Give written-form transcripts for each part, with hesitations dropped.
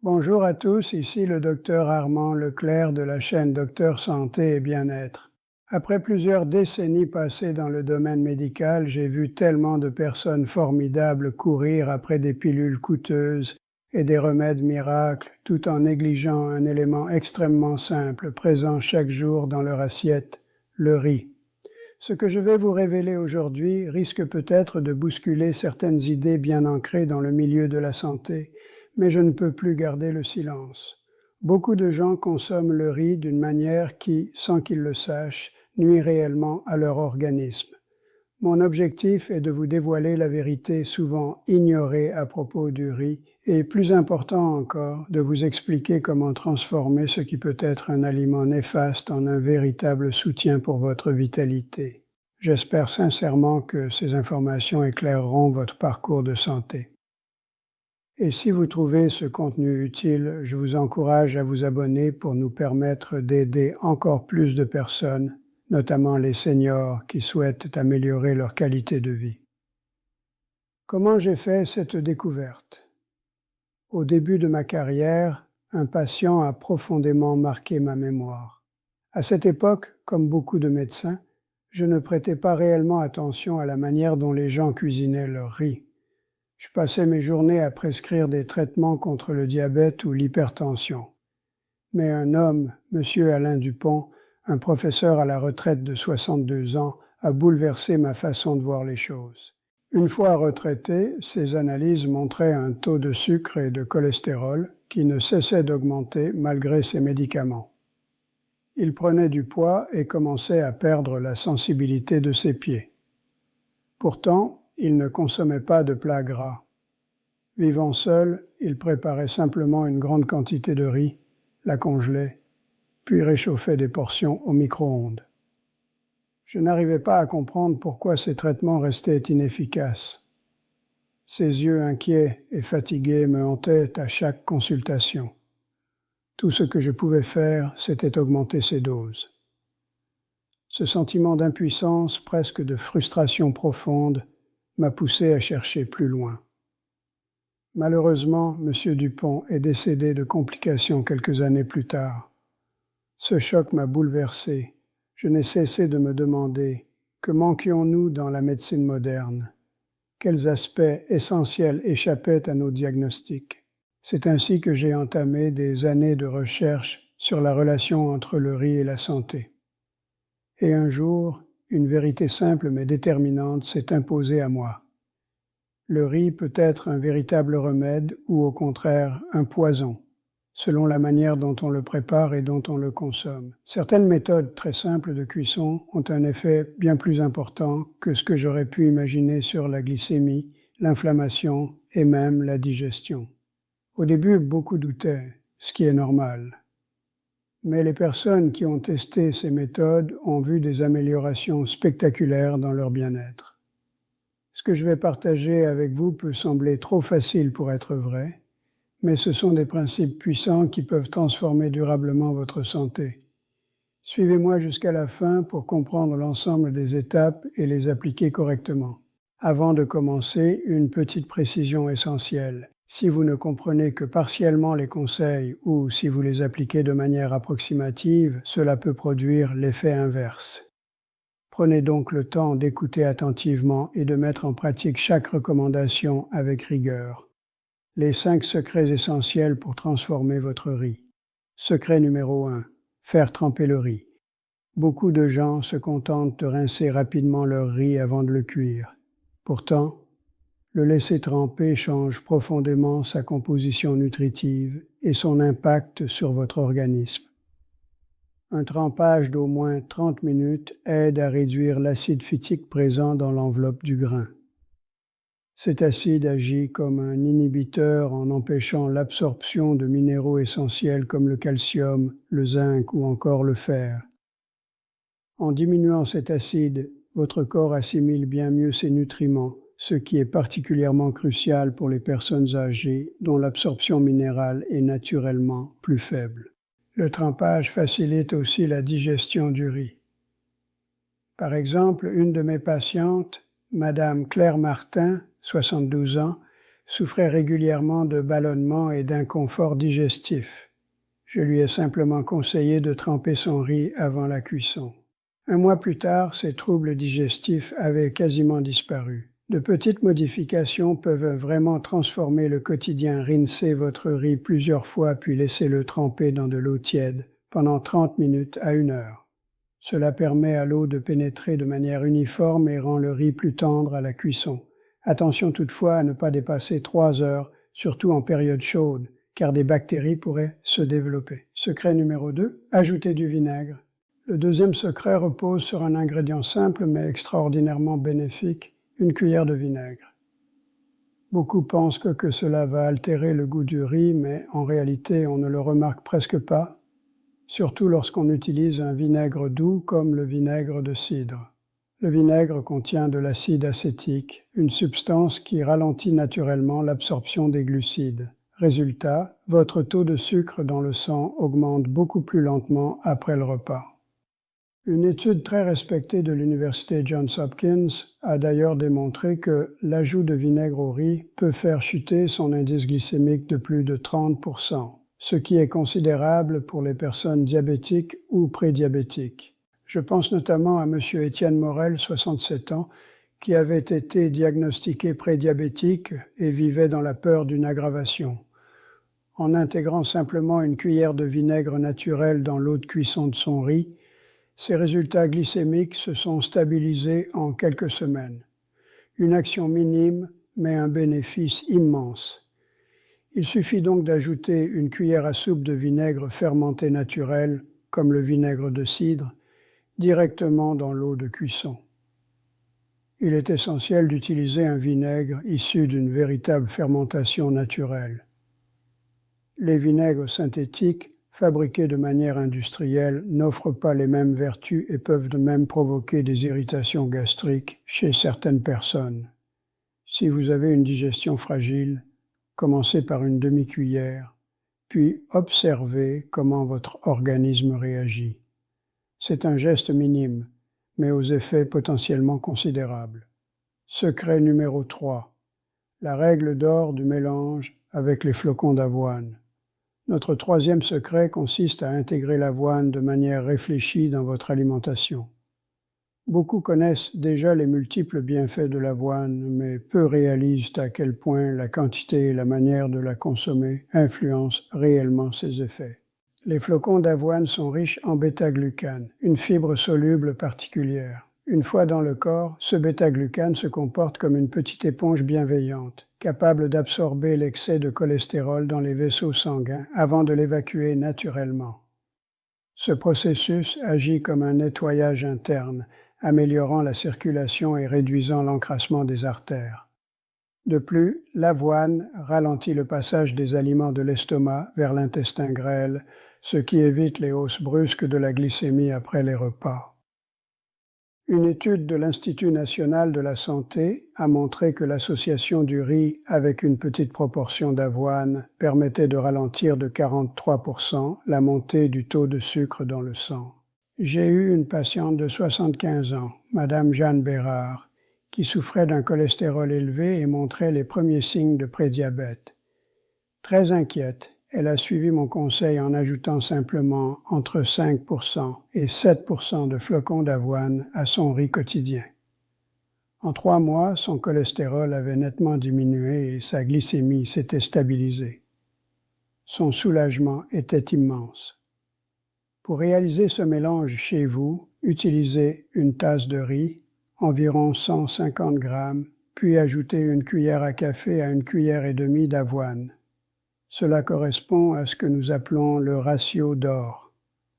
Bonjour à tous, ici le docteur Armand Leclerc de la chaîne Docteur Santé et Bien-être. Après plusieurs décennies passées dans le domaine médical, j'ai vu tellement de personnes formidables courir après des pilules coûteuses et des remèdes miracles, tout en négligeant un élément extrêmement simple, présent chaque jour dans leur assiette, le riz. Ce que je vais vous révéler aujourd'hui risque peut-être de bousculer certaines idées bien ancrées dans le milieu de la santé, mais je ne peux plus garder le silence. Beaucoup de gens consomment le riz d'une manière qui, sans qu'ils le sachent, nuit réellement à leur organisme. Mon objectif est de vous dévoiler la vérité souvent ignorée à propos du riz et, plus important encore, de vous expliquer comment transformer ce qui peut être un aliment néfaste en un véritable soutien pour votre vitalité. J'espère sincèrement que ces informations éclaireront votre parcours de santé. Et si vous trouvez ce contenu utile, je vous encourage à vous abonner pour nous permettre d'aider encore plus de personnes, notamment les seniors qui souhaitent améliorer leur qualité de vie. Comment j'ai fait cette découverte? Au début de ma carrière, un patient a profondément marqué ma mémoire. À cette époque, comme beaucoup de médecins, je ne prêtais pas réellement attention à la manière dont les gens cuisinaient leur riz. Je passais mes journées à prescrire des traitements contre le diabète ou l'hypertension. Mais un homme, M. Alain Dupont, un professeur à la retraite de 62 ans, a bouleversé ma façon de voir les choses. Une fois retraité, ses analyses montraient un taux de sucre et de cholestérol qui ne cessait d'augmenter malgré ses médicaments. Il prenait du poids et commençait à perdre la sensibilité de ses pieds. Pourtant, il ne consommait pas de plats gras. Vivant seul, il préparait simplement une grande quantité de riz, la congelait, puis réchauffait des portions au micro-ondes. Je n'arrivais pas à comprendre pourquoi ces traitements restaient inefficaces. Ses yeux inquiets et fatigués me hantaient à chaque consultation. Tout ce que je pouvais faire, c'était augmenter ses doses. Ce sentiment d'impuissance, presque de frustration profonde, m'a poussé à chercher plus loin. Malheureusement, M. Dupont est décédé de complications quelques années plus tard. Ce choc m'a bouleversé. Je n'ai cessé de me demander que manquions-nous dans la médecine moderne? Quels aspects essentiels échappaient à nos diagnostics? C'est ainsi que j'ai entamé des années de recherche sur la relation entre le riz et la santé. Et un jour, une vérité simple mais déterminante s'est imposée à moi. Le riz peut être un véritable remède ou au contraire un poison, selon la manière dont on le prépare et dont on le consomme. Certaines méthodes très simples de cuisson ont un effet bien plus important que ce que j'aurais pu imaginer sur la glycémie, l'inflammation et même la digestion. Au début, beaucoup doutaient, ce qui est normal. Mais les personnes qui ont testé ces méthodes ont vu des améliorations spectaculaires dans leur bien-être. Ce que je vais partager avec vous peut sembler trop facile pour être vrai, mais ce sont des principes puissants qui peuvent transformer durablement votre santé. Suivez-moi jusqu'à la fin pour comprendre l'ensemble des étapes et les appliquer correctement. Avant de commencer, une petite précision essentielle. Si vous ne comprenez que partiellement les conseils ou si vous les appliquez de manière approximative, cela peut produire l'effet inverse. Prenez donc le temps d'écouter attentivement et de mettre en pratique chaque recommandation avec rigueur. Les 5 secrets essentiels pour transformer votre riz. Secret numéro 1. Faire tremper le riz. Beaucoup de gens se contentent de rincer rapidement leur riz avant de le cuire. Pourtant, le laisser tremper change profondément sa composition nutritive et son impact sur votre organisme. Un trempage d'au moins 30 minutes aide à réduire l'acide phytique présent dans l'enveloppe du grain. Cet acide agit comme un inhibiteur en empêchant l'absorption de minéraux essentiels comme le calcium, le zinc ou encore le fer. En diminuant cet acide, votre corps assimile bien mieux ses nutriments, ce qui est particulièrement crucial pour les personnes âgées dont l'absorption minérale est naturellement plus faible. Le trempage facilite aussi la digestion du riz. Par exemple, une de mes patientes, Madame Claire Martin, 72 ans, souffrait régulièrement de ballonnements et d'inconfort digestif. Je lui ai simplement conseillé de tremper son riz avant la cuisson. 1 mois plus tard, ses troubles digestifs avaient quasiment disparu. De petites modifications peuvent vraiment transformer le quotidien. Rincez votre riz plusieurs fois puis laissez-le tremper dans de l'eau tiède pendant 30 minutes à 1 heure. Cela permet à l'eau de pénétrer de manière uniforme et rend le riz plus tendre à la cuisson. Attention toutefois à ne pas dépasser 3 heures, surtout en période chaude, car des bactéries pourraient se développer. Secret numéro 2, ajoutez du vinaigre. Le deuxième secret repose sur un ingrédient simple mais extraordinairement bénéfique, une cuillère de vinaigre. Beaucoup pensent que cela va altérer le goût du riz, mais en réalité on ne le remarque presque pas, surtout lorsqu'on utilise un vinaigre doux comme le vinaigre de cidre. Le vinaigre contient de l'acide acétique, une substance qui ralentit naturellement l'absorption des glucides. Résultat, votre taux de sucre dans le sang augmente beaucoup plus lentement après le repas. Une étude très respectée de l'université Johns Hopkins a d'ailleurs démontré que l'ajout de vinaigre au riz peut faire chuter son indice glycémique de plus de 30%, ce qui est considérable pour les personnes diabétiques ou prédiabétiques. Je pense notamment à M. Étienne Morel, 67 ans, qui avait été diagnostiqué prédiabétique et vivait dans la peur d'une aggravation. En intégrant simplement une cuillère de vinaigre naturel dans l'eau de cuisson de son riz, ses résultats glycémiques se sont stabilisés en quelques semaines. Une action minime, mais un bénéfice immense. Il suffit donc d'ajouter une cuillère à soupe de vinaigre fermenté naturel, comme le vinaigre de cidre, directement dans l'eau de cuisson. Il est essentiel d'utiliser un vinaigre issu d'une véritable fermentation naturelle. Les vinaigres synthétiques, fabriqués de manière industrielle, n'offrent pas les mêmes vertus et peuvent de même provoquer des irritations gastriques chez certaines personnes. Si vous avez une digestion fragile, commencez par une demi-cuillère, puis observez comment votre organisme réagit. C'est un geste minime, mais aux effets potentiellement considérables. Secret numéro 3. La règle d'or du mélange avec les flocons d'avoine. Notre troisième secret consiste à intégrer l'avoine de manière réfléchie dans votre alimentation. Beaucoup connaissent déjà les multiples bienfaits de l'avoine, mais peu réalisent à quel point la quantité et la manière de la consommer influencent réellement ses effets. Les flocons d'avoine sont riches en bêta-glucane, une fibre soluble particulière. Une fois dans le corps, ce bêta-glucane se comporte comme une petite éponge bienveillante, capable d'absorber l'excès de cholestérol dans les vaisseaux sanguins avant de l'évacuer naturellement. Ce processus agit comme un nettoyage interne, améliorant la circulation et réduisant l'encrassement des artères. De plus, l'avoine ralentit le passage des aliments de l'estomac vers l'intestin grêle, ce qui évite les hausses brusques de la glycémie après les repas. Une étude de l'Institut national de la santé a montré que l'association du riz avec une petite proportion d'avoine permettait de ralentir de 43% la montée du taux de sucre dans le sang. J'ai eu une patiente de 75 ans, Madame Jeanne Bérard, qui souffrait d'un cholestérol élevé et montrait les premiers signes de prédiabète. Très inquiète, elle a suivi mon conseil en ajoutant simplement entre 5% et 7% de flocons d'avoine à son riz quotidien. En 3 mois, son cholestérol avait nettement diminué et sa glycémie s'était stabilisée. Son soulagement était immense. Pour réaliser ce mélange chez vous, utilisez une tasse de riz, environ 150 grammes, puis ajoutez une cuillère à café à une cuillère et demie d'avoine. Cela correspond à ce que nous appelons le ratio d'or,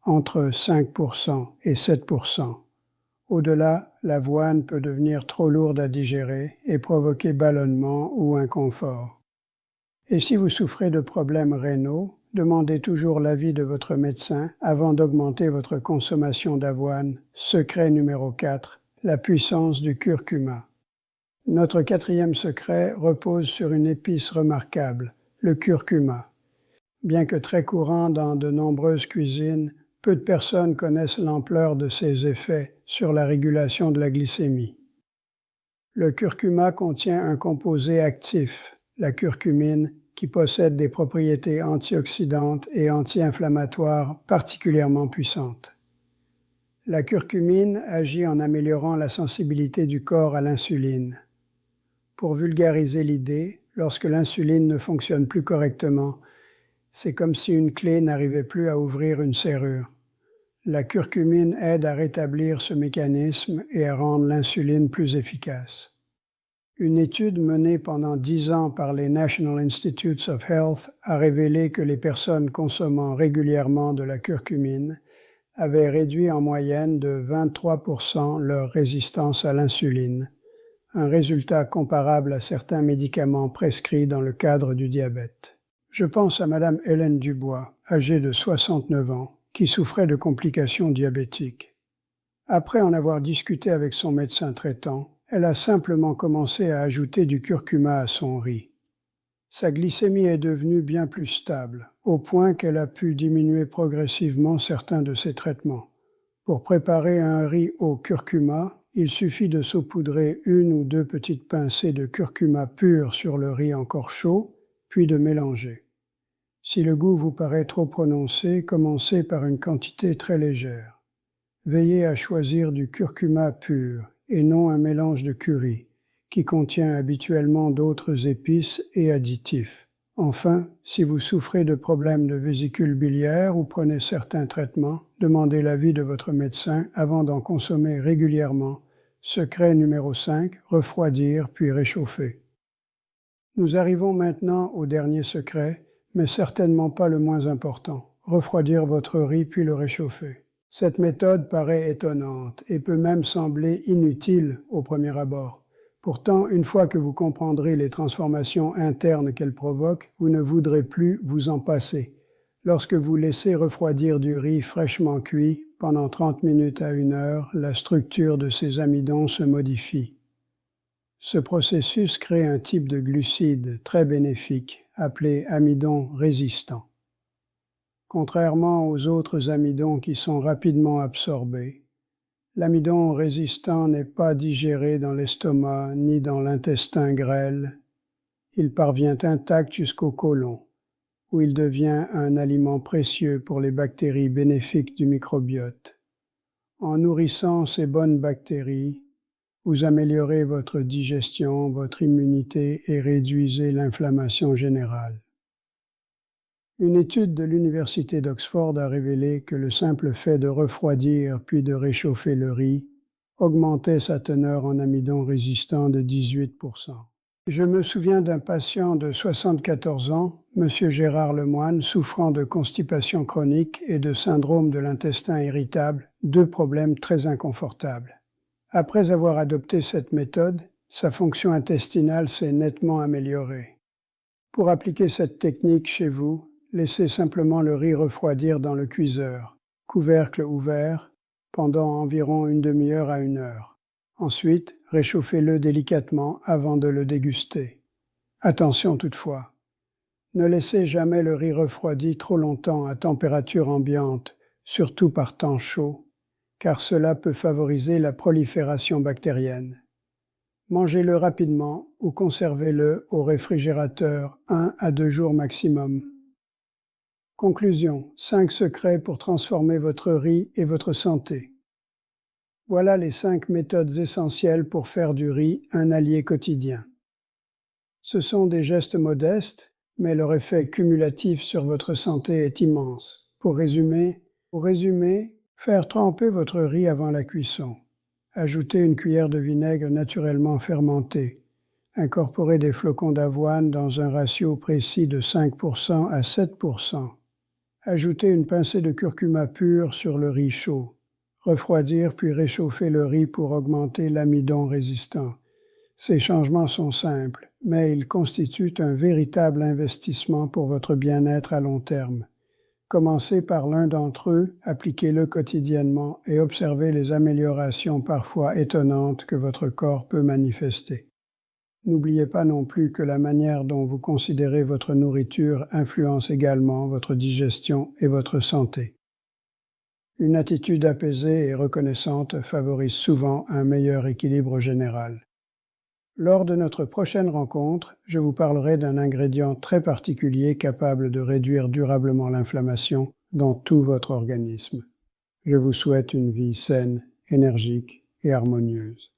entre 5% et 7%. Au-delà, l'avoine peut devenir trop lourde à digérer et provoquer ballonnement ou inconfort. Et si vous souffrez de problèmes rénaux, demandez toujours l'avis de votre médecin avant d'augmenter votre consommation d'avoine. Secret numéro 4, la puissance du curcuma. Notre 4e secret repose sur une épice remarquable, le curcuma. Bien que très courant dans de nombreuses cuisines, peu de personnes connaissent l'ampleur de ses effets sur la régulation de la glycémie. Le curcuma contient un composé actif, la curcumine, qui possède des propriétés antioxydantes et anti-inflammatoires particulièrement puissantes. La curcumine agit en améliorant la sensibilité du corps à l'insuline. Pour vulgariser l'idée, lorsque l'insuline ne fonctionne plus correctement, c'est comme si une clé n'arrivait plus à ouvrir une serrure. La curcumine aide à rétablir ce mécanisme et à rendre l'insuline plus efficace. Une étude menée pendant 10 ans par les National Institutes of Health a révélé que les personnes consommant régulièrement de la curcumine avaient réduit en moyenne de 23% leur résistance à l'insuline, un résultat comparable à certains médicaments prescrits dans le cadre du diabète. Je pense à Madame Hélène Dubois, âgée de 69 ans, qui souffrait de complications diabétiques. Après en avoir discuté avec son médecin traitant, elle a simplement commencé à ajouter du curcuma à son riz. Sa glycémie est devenue bien plus stable, au point qu'elle a pu diminuer progressivement certains de ses traitements. Pour préparer un riz au curcuma, il suffit de saupoudrer 1 ou 2 petites pincées de curcuma pur sur le riz encore chaud, puis de mélanger. Si le goût vous paraît trop prononcé, commencez par une quantité très légère. Veillez à choisir du curcuma pur et non un mélange de curry, qui contient habituellement d'autres épices et additifs. Enfin, si vous souffrez de problèmes de vésicule biliaire ou prenez certains traitements, demandez l'avis de votre médecin avant d'en consommer régulièrement. Secret numéro 5, refroidir puis réchauffer. Nous arrivons maintenant au dernier secret, mais certainement pas le moins important. Refroidir votre riz puis le réchauffer. Cette méthode paraît étonnante et peut même sembler inutile au premier abord. Pourtant, une fois que vous comprendrez les transformations internes qu'elle provoque, vous ne voudrez plus vous en passer. Lorsque vous laissez refroidir du riz fraîchement cuit, pendant 30 minutes à 1 heure, la structure de ces amidons se modifie. Ce processus crée un type de glucide très bénéfique, appelé amidon résistant. Contrairement aux autres amidons qui sont rapidement absorbés, l'amidon résistant n'est pas digéré dans l'estomac ni dans l'intestin grêle. Il parvient intact jusqu'au côlon, où il devient un aliment précieux pour les bactéries bénéfiques du microbiote. En nourrissant ces bonnes bactéries, vous améliorez votre digestion, votre immunité et réduisez l'inflammation générale. Une étude de l'Université d'Oxford a révélé que le simple fait de refroidir puis de réchauffer le riz augmentait sa teneur en amidon résistant de 18%. Je me souviens d'un patient de 74 ans, M. Gérard Lemoine, souffrant de constipation chronique et de syndrome de l'intestin irritable, 2 problèmes très inconfortables. Après avoir adopté cette méthode, sa fonction intestinale s'est nettement améliorée. Pour appliquer cette technique chez vous, laissez simplement le riz refroidir dans le cuiseur, couvercle ouvert, pendant environ une demi-heure à 1 heure. Ensuite, réchauffez-le délicatement avant de le déguster. Attention toutefois, ne laissez jamais le riz refroidi trop longtemps à température ambiante, surtout par temps chaud, car cela peut favoriser la prolifération bactérienne. Mangez-le rapidement ou conservez-le au réfrigérateur 1 à 2 jours maximum. Conclusion, 5 secrets pour transformer votre riz et votre santé. Voilà les 5 méthodes essentielles pour faire du riz un allié quotidien. Ce sont des gestes modestes, mais leur effet cumulatif sur votre santé est immense. Pour résumer, faire tremper votre riz avant la cuisson. Ajoutez une cuillère de vinaigre naturellement fermenté. Incorporez des flocons d'avoine dans un ratio précis de 5% à 7%. Ajoutez une pincée de curcuma pur sur le riz chaud. Refroidir puis réchauffer le riz pour augmenter l'amidon résistant. Ces changements sont simples, mais ils constituent un véritable investissement pour votre bien-être à long terme. Commencez par l'un d'entre eux, appliquez-le quotidiennement et observez les améliorations parfois étonnantes que votre corps peut manifester. N'oubliez pas non plus que la manière dont vous considérez votre nourriture influence également votre digestion et votre santé. Une attitude apaisée et reconnaissante favorise souvent un meilleur équilibre général. Lors de notre prochaine rencontre, je vous parlerai d'un ingrédient très particulier capable de réduire durablement l'inflammation dans tout votre organisme. Je vous souhaite une vie saine, énergique et harmonieuse.